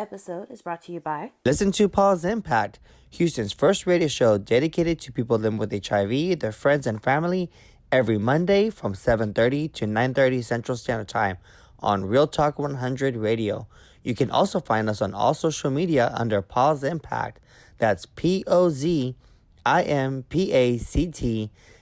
episode is brought to you by... Listen to Paul's Impact, Houston's first radio show dedicated to people living with HIV, their friends, and family, every Monday from 7:30 to 9:30 Central Standard Time on Real Talk 100 Radio. You can also find us on all social media under Paul's Impact. That's POZIMPACT.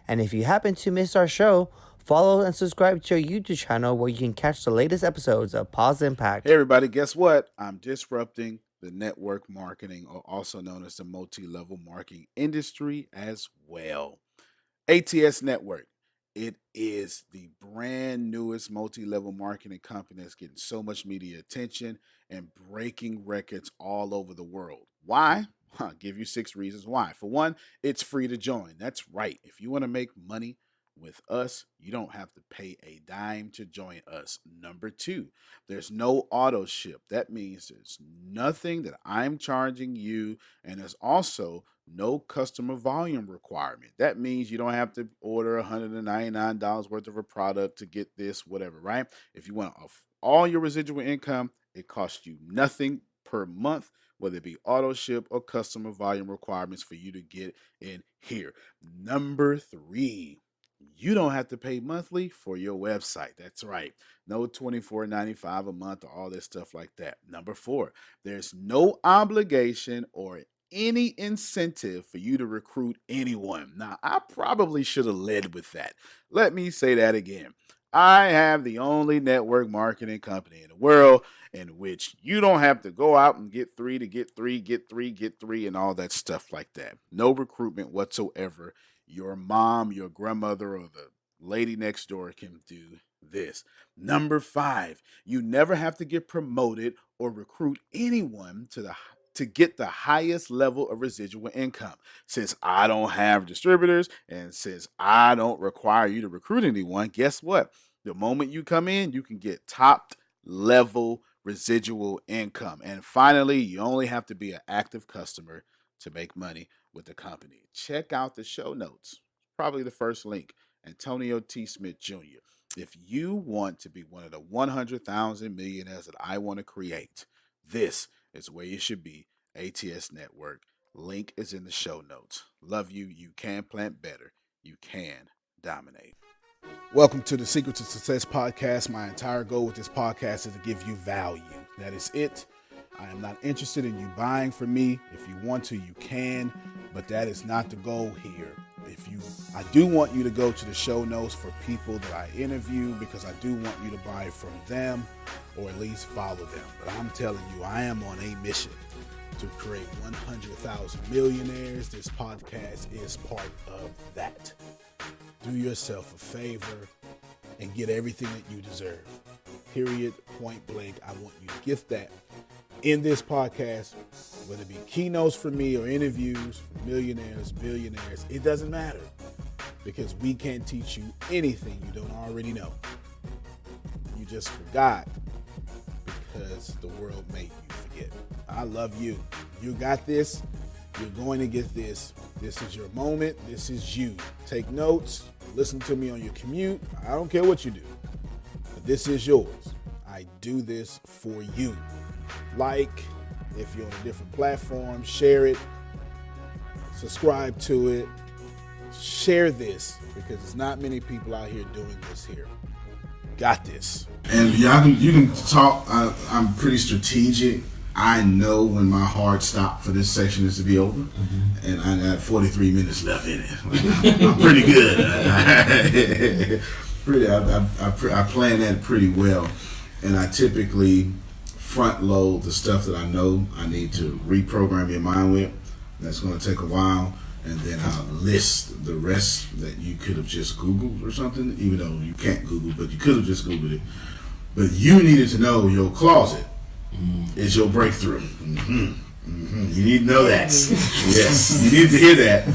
And if you happen to miss our show, follow and subscribe to our YouTube channel where you can catch the latest episodes of Paul's Impact. Hey everybody, guess what? I'm disrupting the network marketing, or also known as the multi-level marketing industry as well. ATS Network. It is the brand newest multi-level marketing company that's getting so much media attention and breaking records all over the world. Why? I'll give you 6 reasons why. For one, it's free to join. That's right. If you want to make money with us, you don't have to pay a dime to join us. Number 2, there's no auto ship. That means there's nothing that I'm charging you, and there's also no customer volume requirement. That means you don't have to order $199 worth of a product to get this, whatever, right? If you want all your residual income, it costs you nothing per month, whether it be auto ship or customer volume requirements for you to get in here. Number 3, you don't have to pay monthly for your website. That's right. No $24.95 a month or all this stuff like that. Number 4, there's no obligation or any incentive for you to recruit anyone. Now, I probably should have led with that. Let me say that again. I have the only network marketing company in the world in which you don't have to go out and get 3 to get 3, get 3, get 3, and all that stuff like that. No recruitment whatsoever. Your mom, your grandmother, or the lady next door can do this. Number 5, you never have to get promoted or recruit anyone to get the highest level of residual income. Since I don't have distributors and since I don't require you to recruit anyone, guess what? The moment you come in, you can get top level residual income. And finally, you only have to be an active customer to make money with the company. Check out the show notes. Probably the first link. Antonio T. Smith Jr. If you want to be one of the 100,000 millionaires that I want to create, this is where you should be. ATS Network. Link is in the show notes. Love you. You can plant better. You can dominate. Welcome to the Secret to Success podcast. My entire goal with this podcast is to give you value. That is it. I am not interested in you buying from me. If you want to, you can, but that is not the goal here. I do want you to go to the show notes for people that I interview, because I do want you to buy from them or at least follow them. But I'm telling you, I am on a mission to create 100,000 millionaires. This podcast is part of that. Do yourself a favor and get everything that you deserve. Period, point blank. I want you to get that in this podcast, whether it be keynotes from me or interviews from millionaires, billionaires. It doesn't matter, because we can't teach you anything you don't already know. You just forgot because the world made you forget. I love you. You got this. You're going to get this. This is your moment. This is you. Take notes. Listen to me on your commute. I don't care what you do, but this is yours. I do this for you. Like, if you're on a different platform, share it. Subscribe to it. Share this, because there's not many people out here doing this here. Got this. And you can talk. I'm pretty strategic. I know when my hard stop for this section is to be over, and I got 43 minutes left in it. I'm pretty good. I plan that pretty well, and I typically front load the stuff that I know I need to reprogram your mind with. That's going to take a while, and then I'll list the rest that you could have just Googled or something, even though you can't Google, but you could have just Googled it. But you needed to know your closet is your breakthrough. You need to know that. Yes, you need to hear that.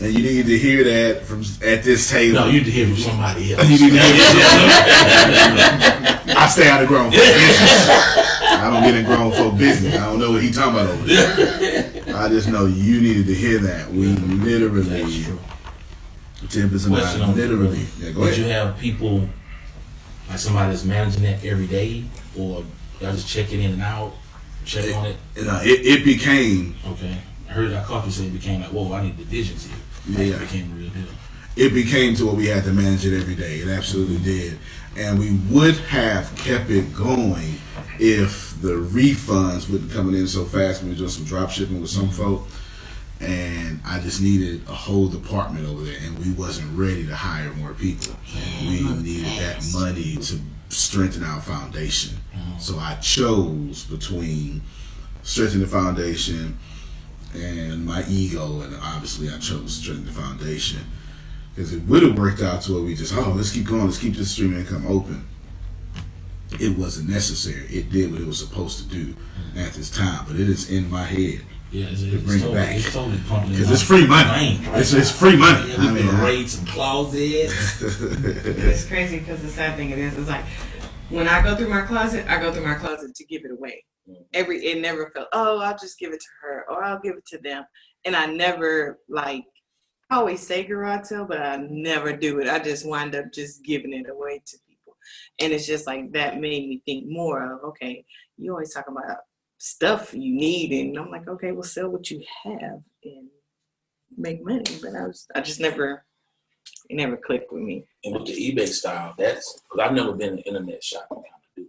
And you need to hear that from at this table. No, you need to hear from somebody else. You need to hear I stay out of grown folk business. I don't get in grown folk business. I don't know what he's talking about over there. I just know you needed to hear that. We literally, Tim is literally. Yeah, go ahead. Would you have people, like somebody that's managing that every day, or y'all just checking in and out? check on it. It became okay. I heard that coffee say it became like, whoa, I need divisions here. Yeah, it became a real deal. It became to where we had to manage it every day. It absolutely did, and we would have kept it going if the refunds wouldn't coming in so fast. We were doing some drop shipping with some folk, and I just needed a whole department over there, and we wasn't ready to hire more people. We needed that money to strengthen our foundation. So I chose between strengthening the foundation and my ego, and obviously I chose strengthening the foundation. Because it would have worked out to where we just, let's keep going, let's keep this stream income open. It wasn't necessary. It did what it was supposed to do at this time, but it is in my head. Yeah, to bring it back. It's totally pumping. Because it's free money. Right? It's free money. Yeah, we can raid some closets. It's crazy because the sad thing is like when I go through my closet, to give it away. It never felt, I'll just give it to her or I'll give it to them, and I never I always say garage sale, but I never do it. I just wind up just giving it away to people. And it's just like that made me think more of, okay, you always talk about stuff you need. And I'm like, okay, well, sell what you have and make money. But it never clicked with me. And with the eBay style, that's, because I've never been an internet shopping kind of dude.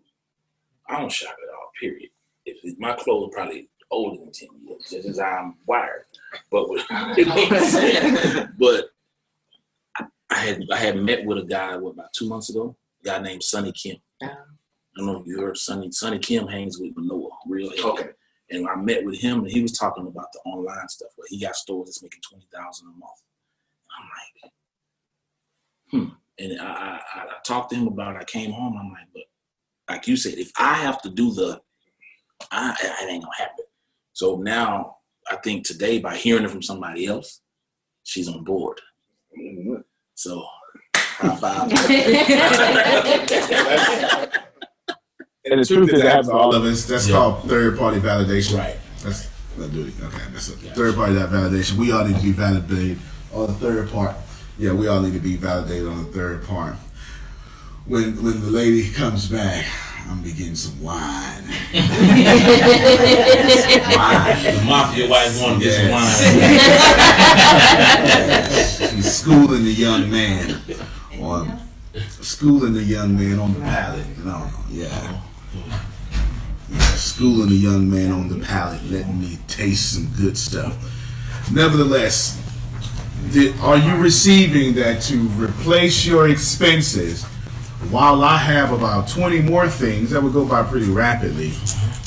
I don't shop at all, period. If my clothes are probably older than 10 years, just as I'm wired. But but I had met with a guy about 2 months ago, a guy named Sonny Kim. I don't know if you heard Sonny. Sonny Kim hangs with Manoa, real heavy. Okay. And I met with him, and he was talking about the online stuff where he got stores that's making $20,000 a month. I'm like, And I talked to him about it. I came home. I'm like, but like you said, if I have to do it ain't gonna happen. So now I think today, by hearing it from somebody else, she's on board. So, high five. And the truth is, that's all of us. That's called third-party validation. Right. That's third-party validation. We all need to be validated on the third part. Yeah, we all need to be validated on the third part. When the lady comes back, I'm gonna be getting some wine. The mafia wife want to get some wine. She's schooling the young man on the palate. Schooling the young man on the palate, letting me taste some good stuff. Nevertheless, are you receiving that to replace your expenses? While I have about 20 more things that would go by pretty rapidly,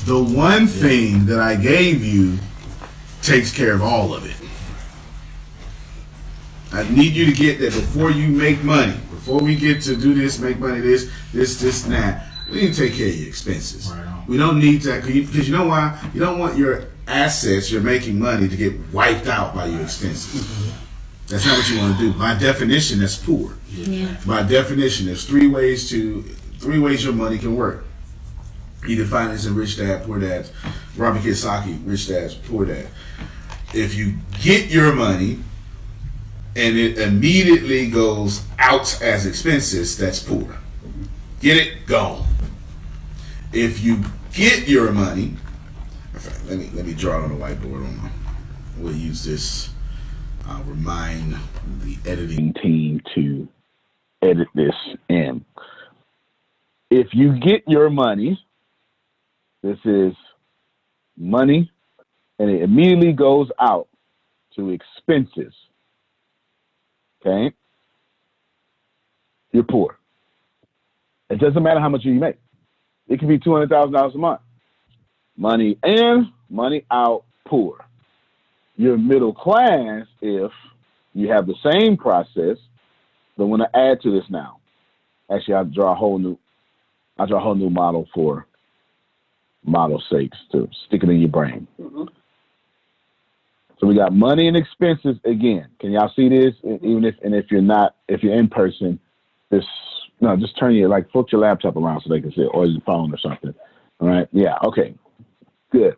the one thing that I gave you takes care of all of it. I need you to get that before you make money. Before we get to do this, make money, this, and that, we need to take care of your expenses. Right. We don't need that, because you know why? You don't want your assets, you're making money, to get wiped out by your expenses. That's not what you want to do. By definition, that's poor. Yeah. By definition, there's three ways your money can work. Either finance and rich dad, poor dad. Robert Kiyosaki, rich dad, poor dad. If you get your money and it immediately goes out as expenses, that's poor. Get it? Gone. If you get your money, let me draw it on the whiteboard. We'll use this. I'll remind the editing team to edit this in. If you get your money, this is money, and it immediately goes out to expenses. Okay? You're poor. It doesn't matter how much you make. It can be $200,000 a month. Money in, money out, poor. You're middle class if you have the same process, but when I add to this now, actually I draw a whole new model for model sakes to stick it in your brain. Mm-hmm. So we got money and expenses again. Can y'all see this? Even if you're in person, just turn flip your laptop around so they can see it, or your phone or something. All right. Yeah. Okay. Good.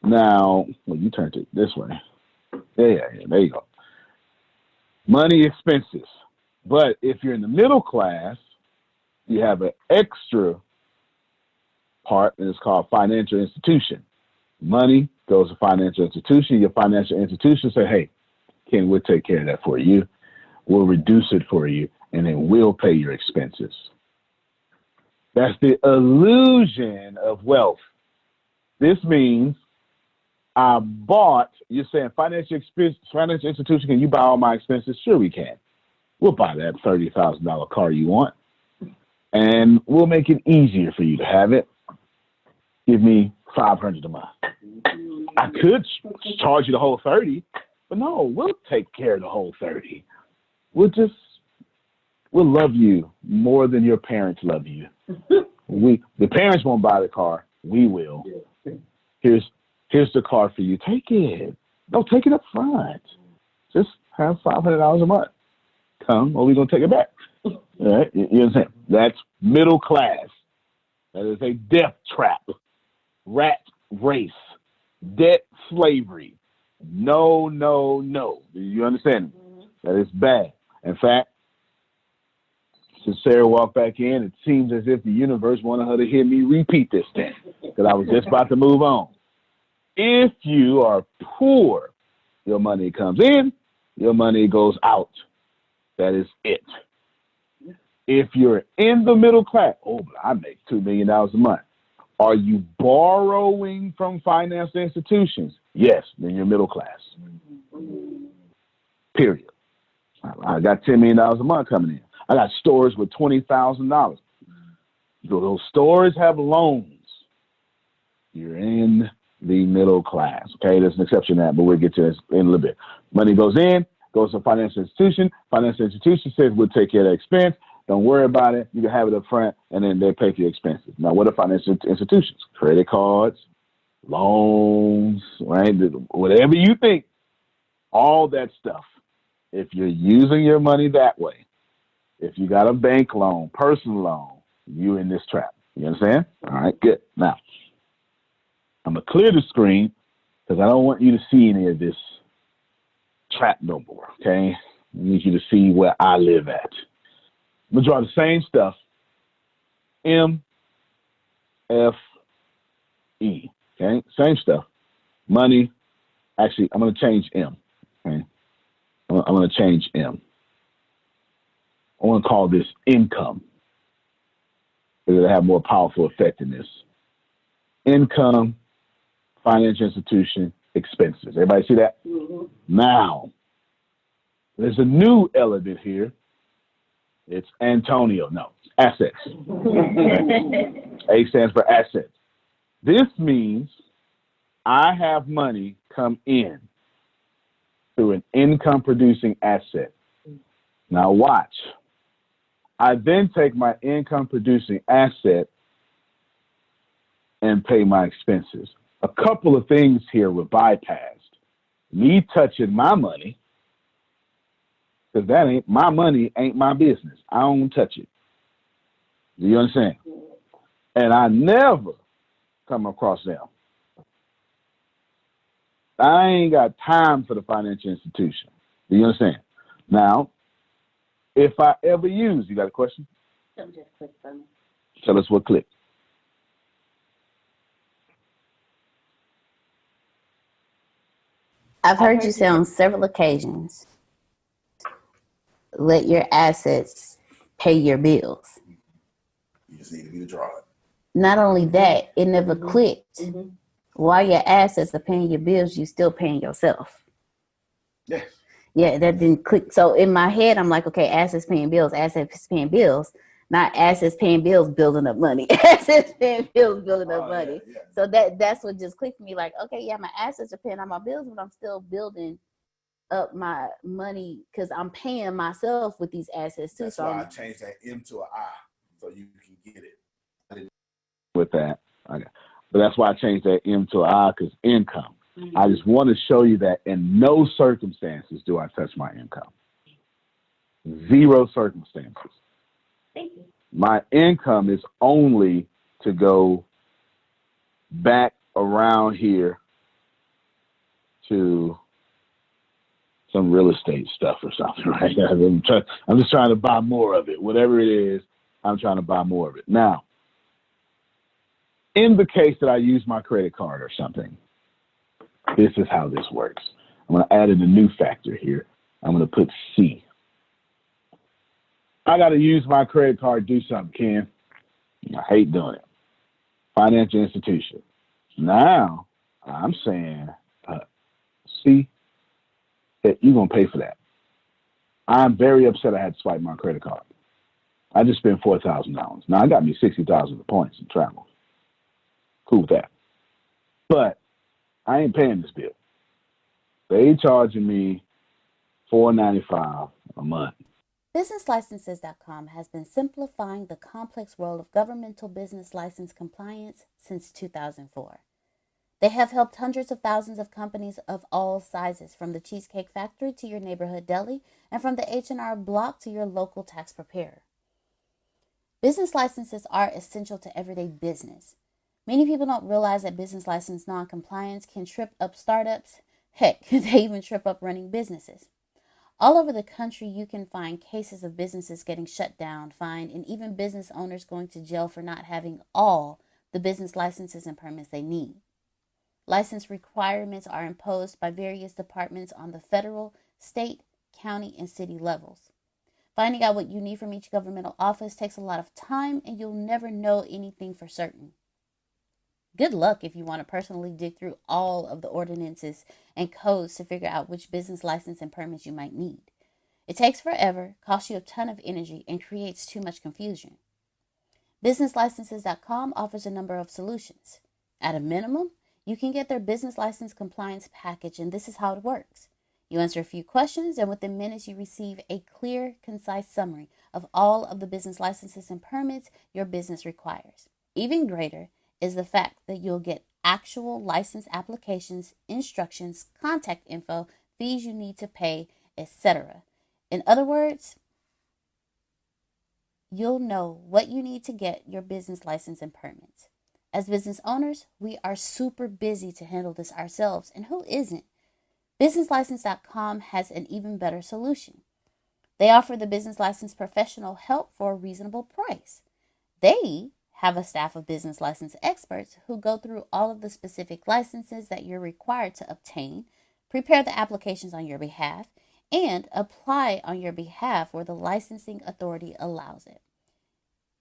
Now, you turned it this way. Yeah, there you go. Money, expenses. But if you're in the middle class, you have an extra part, and it's called financial institution. Money goes to financial institution. Your financial institution say, hey, Ken, we'll take care of that for you. We'll reduce it for you, and then we'll pay your expenses. That's the illusion of wealth. This means I bought, you're saying financial institution, can you buy all my expenses? Sure we can. We'll buy that $30,000 car you want, and we'll make it easier for you to have it. Give me $500 a month. I could charge you the whole 30, but no, we'll take care of the whole 30. We'll love you more than your parents love you. The parents won't buy the car. We will. Here's the car for you. Take it. No, take it up front. Just have $500 a month. Come, or we're going to take it back. All right? You understand? That's middle class. That is a death trap. Rat race. Debt slavery. No, no, no. Do you understand? That is bad. In fact, since Sarah walked back in, it seems as if the universe wanted her to hear me repeat this thing, because I was just about to move on. If you are poor, your money comes in, your money goes out. That is it. If you're in the middle class, but I make $2 million a month. Are you borrowing from financial institutions? Yes, then you're middle class. Period. I got $10 million a month coming in. I got stores with $20,000. Those stores have loans. You're in the middle class. Okay, there's an exception to that, but we'll get to this in a little bit. Money goes in, goes to a financial institution. Financial institution says we'll take care of the expense. Don't worry about it. You can have it up front, and then they pay for your expenses. Now, what are financial institutions? Credit cards, loans, right? Whatever you think, all that stuff. If you're using your money that way, if you got a bank loan, personal loan, you're in this trap. You understand? All right, good. Now, I'm going to clear the screen because I don't want you to see any of this trap no more, okay? I need you to see where I live at. I'm going to draw the same stuff, M, F, E, okay? Same stuff. Money. Actually, I'm going to change M, okay? I'm going to change M. I want to call this income because it'll have more powerful effect in this. Income, financial institution, expenses. Everybody see that? Mm-hmm. Now, there's a new element here. It's Antonio. No, assets. A stands for assets. This means I have money come in through an income-producing asset. Now watch. I then take my income-producing asset and pay my expenses. A couple of things here were bypassed. Me touching my money, because that ain't my money, ain't my business. I don't touch it. Do you understand? And I never come across them. I ain't got time for the financial institution. Do you understand? Now, if I ever use, you got a question? Just click for me. Tell us what clicked. I've heard you say on several occasions, let your assets pay your bills. You just need to be the draw it. Not only that, it never clicked. Mm-hmm. While your assets are paying your bills, you still paying yourself. Yes. Yeah, that didn't click. So in my head, I'm like, okay, assets paying bills, not assets paying bills, building up money. Assets paying bills, building up money. Yeah. So that's what just clicked for me. Like, okay, yeah, my assets are paying on my bills, but I'm still building up my money because I'm paying myself with these assets too. That's why I changed that M to an I so you can get it. With that, okay. But that's why I changed that M to an I, because income. Mm-hmm. I just want to show you that in no circumstances do I touch my income. Zero circumstances. Thank you. My income is only to go back around here to some real estate stuff or something, right? I'm just trying to buy more of it. Whatever it is, I'm trying to buy more of it. Now, In the case that I use my credit card or something, this is how this works. I'm going to add in a new factor here. I'm going to put C. I got to use my credit card to do something, Ken. I hate doing it. Financial institution. Now, I'm saying, C, that you're going to pay for that. I'm very upset I had to swipe my credit card. I just spent $4,000. Now, I got me 60,000 points in travel. Cool with that. But I ain't paying this bill. They charging me $4.95 a month. BusinessLicenses.com has been simplifying the complex world of governmental business license compliance since 2004. They have helped hundreds of thousands of companies of all sizes, from the Cheesecake Factory to your neighborhood deli, and from the H&R Block to your local tax preparer. Business licenses are essential to everyday business. Many people don't realize that business license non-compliance can trip up startups. Heck, they even trip up running businesses. All over the country, you can find cases of businesses getting shut down, fined, and even business owners going to jail for not having all the business licenses and permits they need. License requirements are imposed by various departments on the federal, state, county, and city levels. Finding out what you need from each governmental office takes a lot of time, and you'll never know anything for certain. Good luck if you want to personally dig through all of the ordinances and codes to figure out which business license and permits you might need. It takes forever, costs you a ton of energy, and creates too much confusion. BusinessLicenses.com offers a number of solutions. At a minimum, you can get their business license compliance package, and this is how it works. You answer a few questions, and within minutes you receive a clear, concise summary of all of the business licenses and permits your business requires. Even greater is the fact that you'll get actual license applications, instructions, contact info, fees you need to pay, etc. In other words, you'll know what you need to get your business license and permits. As business owners, we are super busy to handle this ourselves, and who isn't? BusinessLicense.com has an even better solution. They offer the business license professional help for a reasonable price. They have a staff of business license experts who go through all of the specific licenses that you're required to obtain, prepare the applications on your behalf, and apply on your behalf where the licensing authority allows it.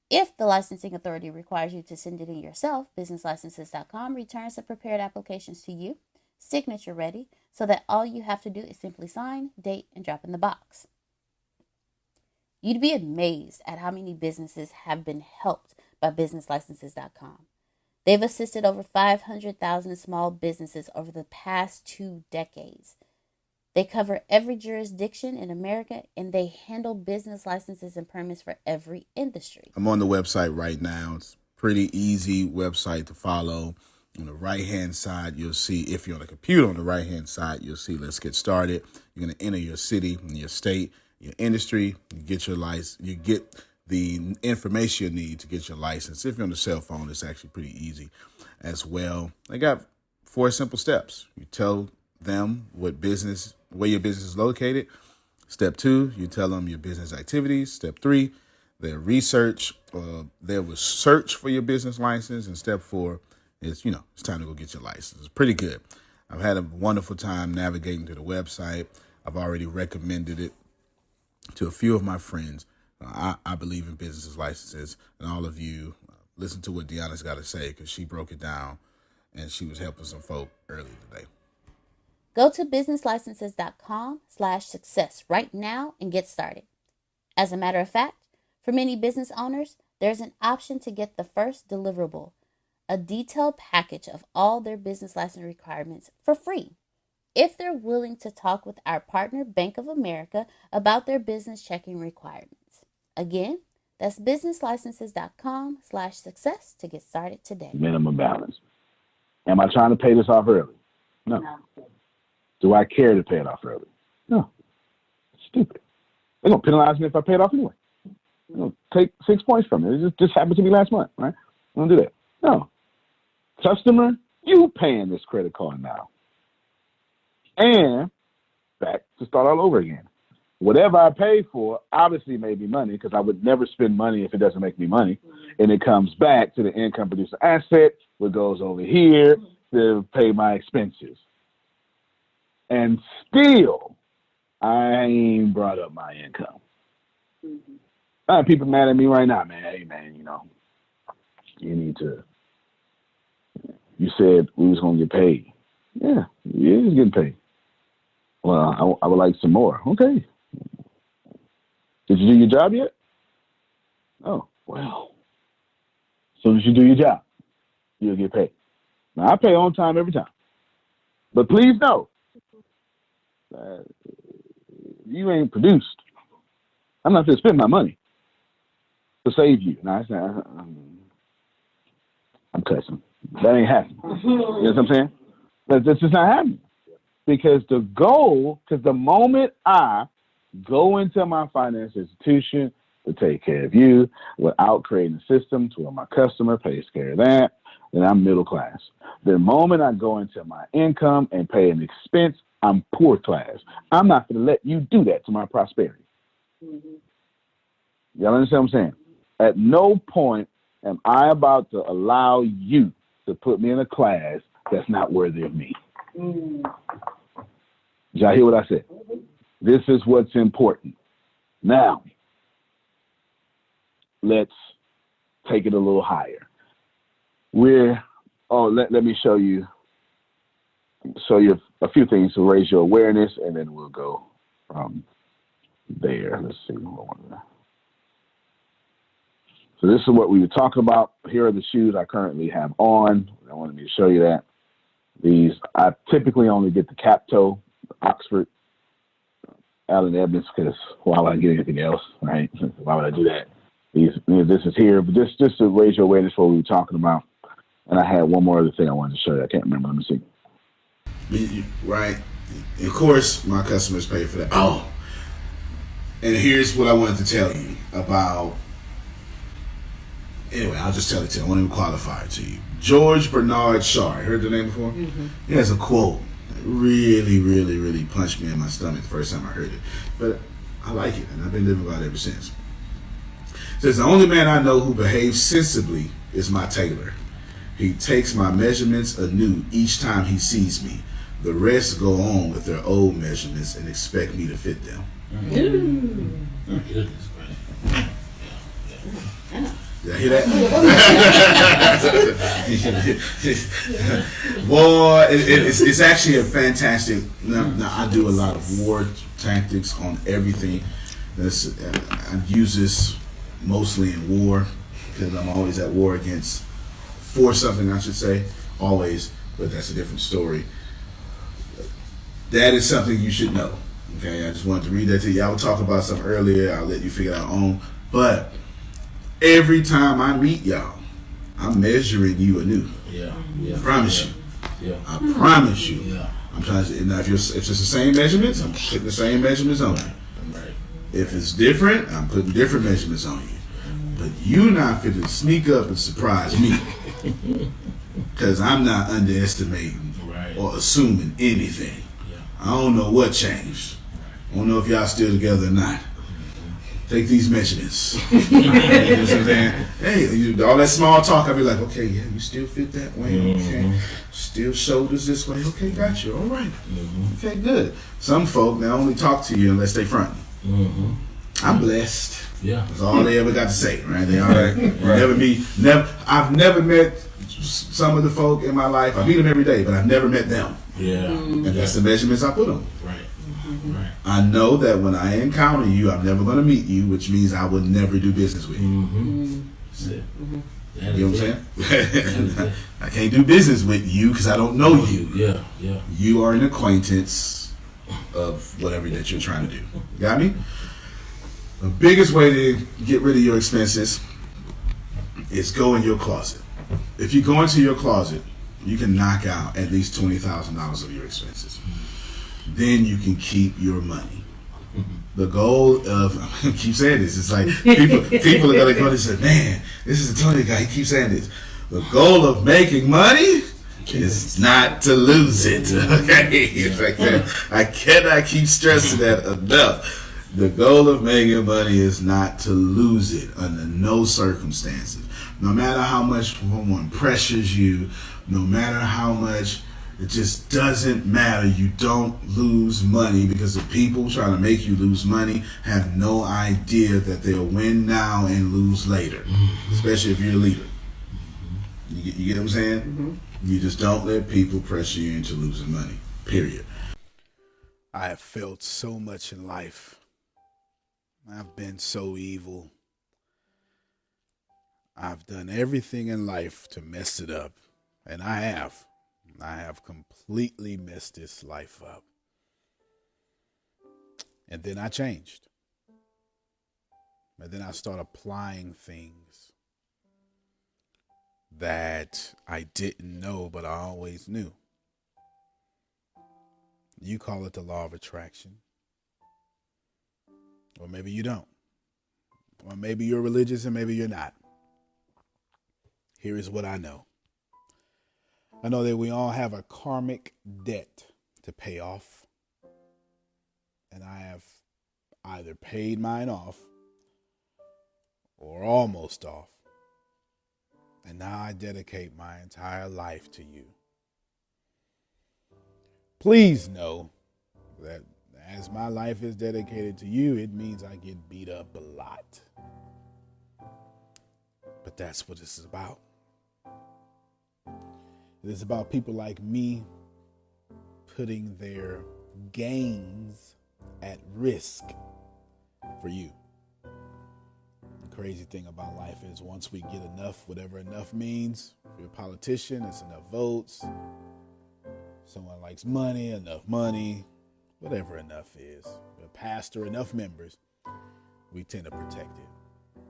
If the licensing authority requires you to send it in yourself, BusinessLicenses.com returns the prepared applications to you, signature ready, so that all you have to do is simply sign, date, and drop in the box. You'd be amazed at how many businesses have been helped by BusinessLicenses.com. They've assisted over 500,000 small businesses over the past 2 decades. They cover every jurisdiction in America, and they handle business licenses and permits for every industry. I'm on the website right now. It's a pretty easy website to follow. On the right-hand side, you'll see, if you're on a computer, on the right-hand side, you'll see Let's Get Started. You're going to enter your city and your state, your industry, you get your license, you get the information you need to get your license. If you're on the cell phone, it's actually pretty easy as well. They got 4 simple steps. You tell them where your business is located. Step 2, you tell them your business activities. Step 3, their research, they will search for your business license. And step 4 is, it's time to go get your license. It's pretty good. I've had a wonderful time navigating to the website. I've already recommended it to a few of my friends. I believe in business licenses, and all of you listen to what Deanna's got to say, because she broke it down and she was helping some folk earlier today. Go to businesslicenses.com/success right now and get started. As a matter of fact, for many business owners, there's an option to get the first deliverable, a detailed package of all their business license requirements for free, if they're willing to talk with our partner, Bank of America, about their business checking requirements. Again, that's businesslicenses.com/success to get started today. Minimum balance. Am I trying to pay this off early? No. Do I care to pay it off early? No. It's stupid. They're going to penalize me if I pay it off anyway. They're going to take 6 points from it. It just happened to me last month, right? I don't do that. No. Customer, you paying this credit card now. And back to start all over again. whatever I pay for obviously made me money because I would never spend money if it doesn't make me money. And it comes back to the income producer asset, what goes over here to pay my expenses. And still, I ain't brought up my income. People mad at me right now, man. Hey, man, you need to. You said we was gonna get paid. Yeah, you is getting paid. Well, I would like some more. Okay. Did you do your job yet? Oh, well. As soon as you do your job, you'll get paid. Now, I pay on time every time. But please know, you ain't produced. I'm not going to spend my money to save you. Now, I'm cussing. That ain't happening. You know what I'm saying? That's just not happening. Because the goal, because the moment I go into my financial institution to take care of you without creating a system to where my customer pays care of that, then I'm middle class. The moment I go into my income and pay an expense, I'm poor class. I'm not going to let you do that to my prosperity. Y'all understand what I'm saying? At no point am I about to allow you to put me in a class that's not worthy of me. Did y'all hear what I said? This is what's important. Now, let's take it a little higher. Let me show you a few things to raise your awareness, and then we'll go from there. Let's see. So this is what we were talking about. Here are the shoes I currently have on. I wanted me to show you that. These, I typically only get the cap toe, Oxford, Allen Edmonds, because why would I get anything else, right? Why would I do that? This is here, but just to raise your awareness for what we were talking about. And I had one more other thing I wanted to show you. I can't remember. Let me see. Right. Of course, my customers pay for that. Oh, and here's what I wanted to tell you about. Anyway, I'll just tell it to you. I won't even qualify it to you. George Bernard Shaw. Heard the name before? Mm-hmm. He has a quote that really, really, really punched me in my stomach the first time I heard it. But I like it, and I've been living by it ever since. It says, the only man I know who behaves sensibly is my tailor. He takes my measurements anew each time he sees me. The rest go on with their old measurements and expect me to fit them. Mm-hmm. Goodness, right? Did I hear that? Boy, it's actually a fantastic. Now, I do a lot of war tactics on everything. I use this mostly in war because I'm always at war for something, I should say. Always, but that's a different story. That is something you should know. Okay, I just wanted to read that to you. I will talk about something earlier. I'll let you figure it out on. But every time I meet y'all, I'm measuring you anew. Yeah. I promise you. Yeah. I promise you. Yeah. I'm trying to. Now, if it's the same measurements, I'm putting the same measurements on you. Right. If it's different, I'm putting different measurements on you. But you not fit to sneak up and surprise me, because I'm not underestimating or assuming anything. Yeah. I don't know what changed. I don't know if y'all still together or not. Take these measurements. You know what I'm saying? Hey, all that small talk, I'll be like, okay, yeah, you still fit that way. Okay. Still shoulders this way. Okay, got you. All right. Okay, good. Some folk, they only talk to you unless they front you. I'm blessed. Yeah. That's all they ever got to say, right? They all right. I've never met some of the folk in my life. I meet them every day, but I've never met them. Yeah. And that's the measurements I put on. Right. Right. I know that when I encounter you, I'm never going to meet you, which means I would never do business with you. You know what I'm saying? I can't do business with you because I don't know you. Yeah. You are an acquaintance of whatever that you're trying to do. Got me? The biggest way to get rid of your expenses is go in your closet. If you go into your closet, you can knock out at least $20,000 of your expenses. Then you can keep your money. The goal of, I keep saying this, it's like people are going to go and say, man, this is a Tony guy, he keeps saying this. The goal of making money is not to lose it. Okay? It's like that. I cannot keep stressing that enough. The goal of making money is not to lose it under no circumstances. No matter how much someone pressures you, no matter how much, it just doesn't matter. You don't lose money because the people trying to make you lose money have no idea that they'll win now and lose later, especially if you're a leader. You get what I'm saying? Mm-hmm. You just don't let people pressure you into losing money, period. I have felt so much in life. I've been so evil. I've done everything in life to mess it up. And I have. I have completely messed this life up. And then I changed. And then I started applying things that I didn't know, but I always knew. You call it the law of attraction. Or maybe you don't. Or maybe you're religious and maybe you're not. Here is what I know. I know that we all have a karmic debt to pay off. And I have either paid mine off or almost off. And now I dedicate my entire life to you. Please know that as my life is dedicated to you, it means I get beat up a lot. But that's what this is about. It is about people like me putting their gains at risk for you. The crazy thing about life is once we get enough, whatever enough means, if you're a politician, it's enough votes. Someone likes money, enough money, whatever enough is. A pastor, enough members, we tend to protect it.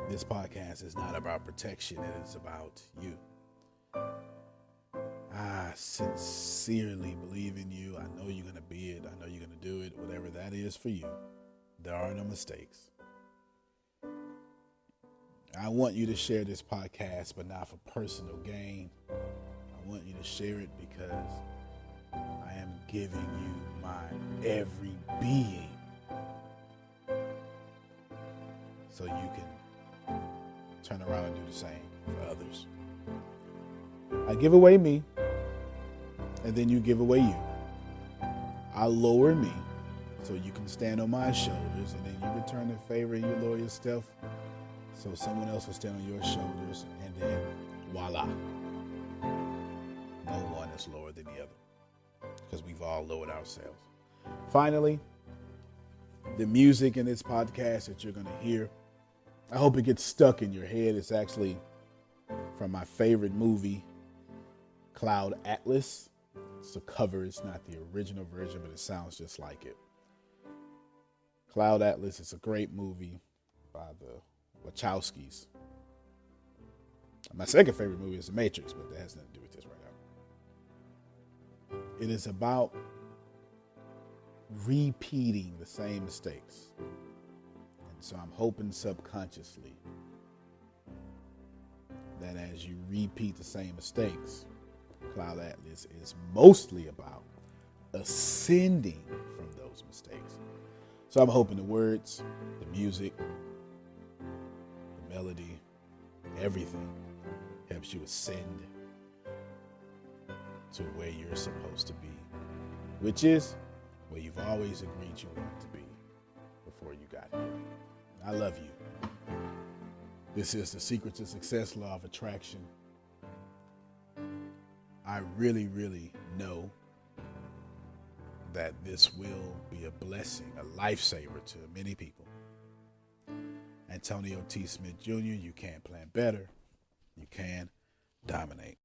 This podcast is not about protection, it is about you. I sincerely believe in you. I know you're going to be it. I know you're going to do it, whatever that is for you. There are no mistakes. I want you to share this podcast, but not for personal gain. I want you to share it because I am giving you my every being so you can turn around and do the same for others. I give away me, and then you give away you. I lower me so you can stand on my shoulders, and then you return the favor and you lower yourself so someone else will stand on your shoulders, and then voila. No one is lower than the other because we've all lowered ourselves. Finally, the music in this podcast that you're going to hear, I hope it gets stuck in your head. It's actually from my favorite movie, Cloud Atlas. It's the cover. It's not the original version, but it sounds just like it. Cloud Atlas is a great movie by the Wachowskis. My second favorite movie is The Matrix, but that has nothing to do with this right now. It is about repeating the same mistakes. And so I'm hoping subconsciously that as you repeat the same mistakes, Cloud Atlas is mostly about ascending from those mistakes. So I'm hoping the words, the music, the melody, everything helps you ascend to where you're supposed to be, which is where you've always agreed you wanted to be before you got here. I love you. This is The Secret to Success, Law of Attraction. I really, really know that this will be a blessing, a lifesaver to many people. Antonio T. Smith Jr., you can plan better. You can dominate.